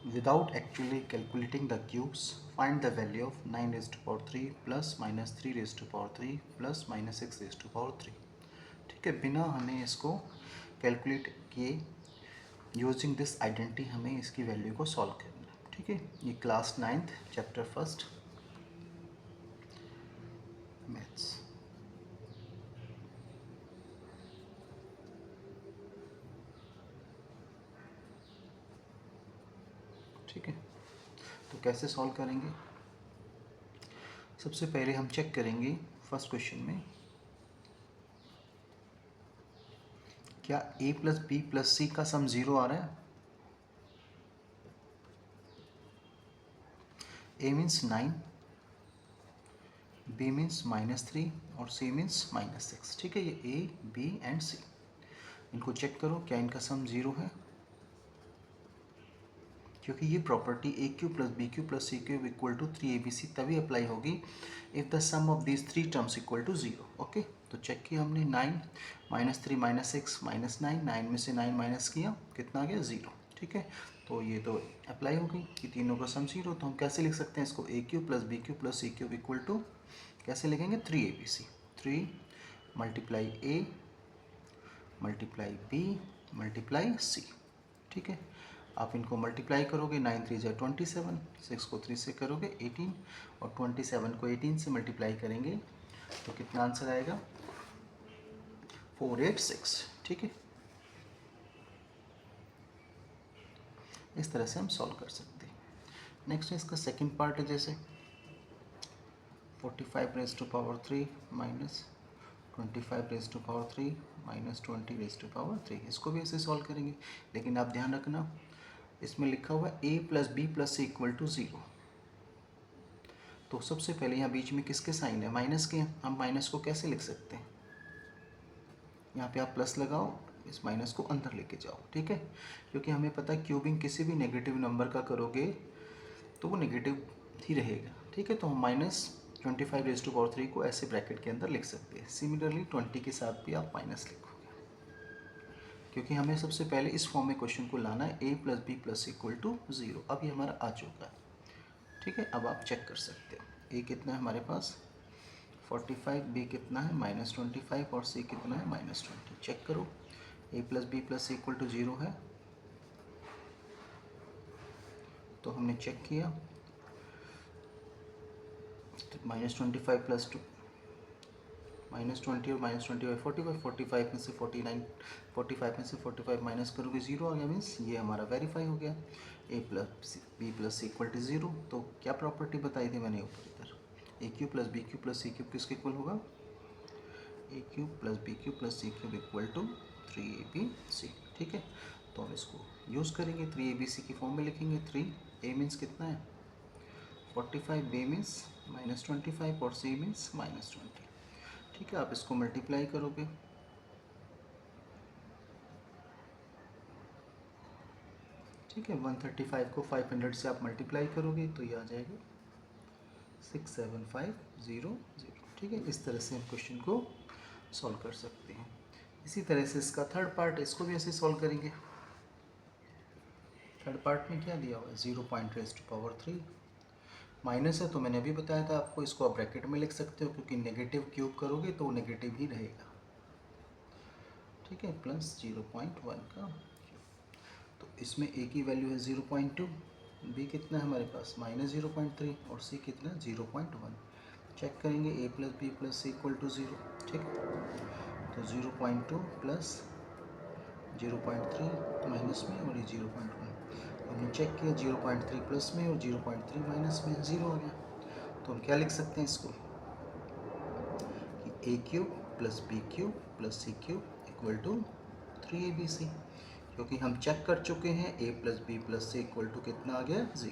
Without actually calculating the cubes, find the value of 9 raised to power 3 plus minus 3 raised to power 3 plus minus 6 raised to power 3। ठीक है, बिना हमें इसको calculate किए using this identity हमें इसकी value को सॉल्व करना है। ठीक है, ये class 9th chapter first maths. ठीक है, तो कैसे सॉल्व करेंगे? सबसे पहले हम चेक करेंगे फर्स्ट क्वेश्चन में क्या a प्लस बी प्लस सी का सम 0 आ रहा है। a मीन्स 9, b मीन्स -3 और c मीन्स -6। ठीक है, ये a b एंड c, इनको चेक करो क्या इनका सम 0 है, क्योंकि ये property a cube plus b cube plus c cube equal to 3abc तभी अप्लाई होगी if the sum of these three terms equal to 0। Okay, तो चेक किया हमने 9 -3 -6 -9, 9 में से 9 माइनस किया, कितना आ गया 0। ठीक है, तो ये तो अप्लाई हो गई कि तीनों का सम 0। तो हम कैसे लिख सकते हैं इसको, a cube plus b cube plus c cube equal to कैसे लिखेंगे 3abc, 3 multiply a multiply b multiply c. ठीक है, आप इनको मल्टीप्लाई करोगे, 9 3 = 27, 6 को 3 से करोगे 18 और 27 को 18 से मल्टीप्लाई करेंगे तो कितना आंसर आएगा 486। ठीक है, इस तरह से हम सॉल्व कर सकते हैं। नेक्स्ट है इसका सेकंड पार्ट है, जैसे 45 raise to power 3 minus 25 raise to power 3 minus 20 raise to power 3। इसको भी ऐसे सॉल्व करेंगे, लेकिन आप ध्यान रखना इसमें लिखा हुआ है a plus b plus c equal to 0। तो सबसे पहले यहाँ बीच में किसके साइन है, माइनस के। हम माइनस को कैसे लिख सकते हैं, यहाँ पे आप प्लस लगाओ, इस माइनस को अंदर लेके जाओ। ठीक है, क्योंकि हमें पता है क्यूबिंग किसी भी नेगेटिव नंबर का करोगे तो वो नेगेटिव ही रहेगा। ठीक है, तो हम -25 रेज़ टू पावर 3 को ऐसे ब्रैकेट के अंदर लिख सकते हैं। सिमिलरली 20 के साथ भी आप माइनस लिखोगे, क्योंकि हमें सबसे पहले इस फॉर्म में क्वेश्चन को लाना है a plus b plus equal to 0। अब ये हमारा आ चुका है। ठीक है, अब आप चेक कर सकते हो a कितना है हमारे पास 45, b कितना है -25 और c कितना है -20। चेक करो a plus b plus equal to 0 है, तो हमने चेक किया तो -25 प्लस 2 -20 और -25 45, 45 में से 49, 45 में से 45 माइनस करोगे 0 आ गया, मीन्स ये हमारा वेरीफाई हो गया a plus b plus equal to 0। तो क्या प्रॉपर्टी बताई थी मैंने ऊपर इधर, a cube plus b cube plus c cube किसके इक्वल होगा, a cube plus b cube plus c cube equal to 3abc। ठीक है, तो हम इसको यूज़ करेंगे, 3abc की फॉर्म में लिखेंगे। 3 a मीन्स कितना है 45, b मीन्स -25 और c मीन्स -20। ठीक है, आप इसको मल्टीप्लाई करोगे ठीक है, 135 को 500 से आप मल्टीप्लाई करोगे तो ये आ जाएगा 67500। ठीक है, इस तरह से हम क्वेश्चन को सॉल्व कर सकते हैं। इसी तरह से इसका थर्ड पार्ट, इसको भी ऐसे सॉल्व करेंगे। थर्ड पार्ट में क्या दिया हुआ है 0.3 माइनस है, तो मैंने अभी बताया था आपको, इसको आप ब्रैकेट में लिख सकते हो क्योंकि नेगेटिव क्यूब करोगे तो नेगेटिव ही रहेगा। ठीक है, प्लस 0.1 का क्यूब, तो इसमें a की वैल्यू है 0.2, b कितना है हमारे पास -0.3 और c कितना 0.1। चेक करेंगे a plus b plus c equal to 0। ठीक है, तो 0.2 प्लस 0.3 माइनस में और ये 0.1। हमने चेक किया 0.3 प्लस में और 0.3 माइनस में, 0 आ गया। तो हम क्या लिख सकते हैं इसको कि a cube plus b cube plus c cube equal to 3abc, क्योंकि हम चेक कर चुके हैं a plus b plus c equal to कितना आ गया 0।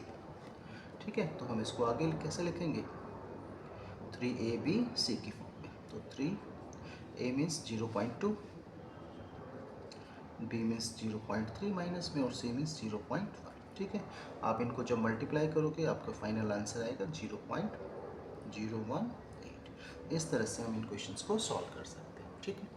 ठीक है, तो हम इसको आगे कैसे लिखेंगे 3abc की फॉर्म में। तो 3a means 0.2, b means 0.3 minus में और c मीन्स 0.1। ठीक है, आप इनको जब मल्टीप्लाई करोगे आपका फाइनल आंसर आएगा 0.018। इस तरह से हम इन क्वेश्चंस को सॉल्व कर सकते हैं। ठीक है।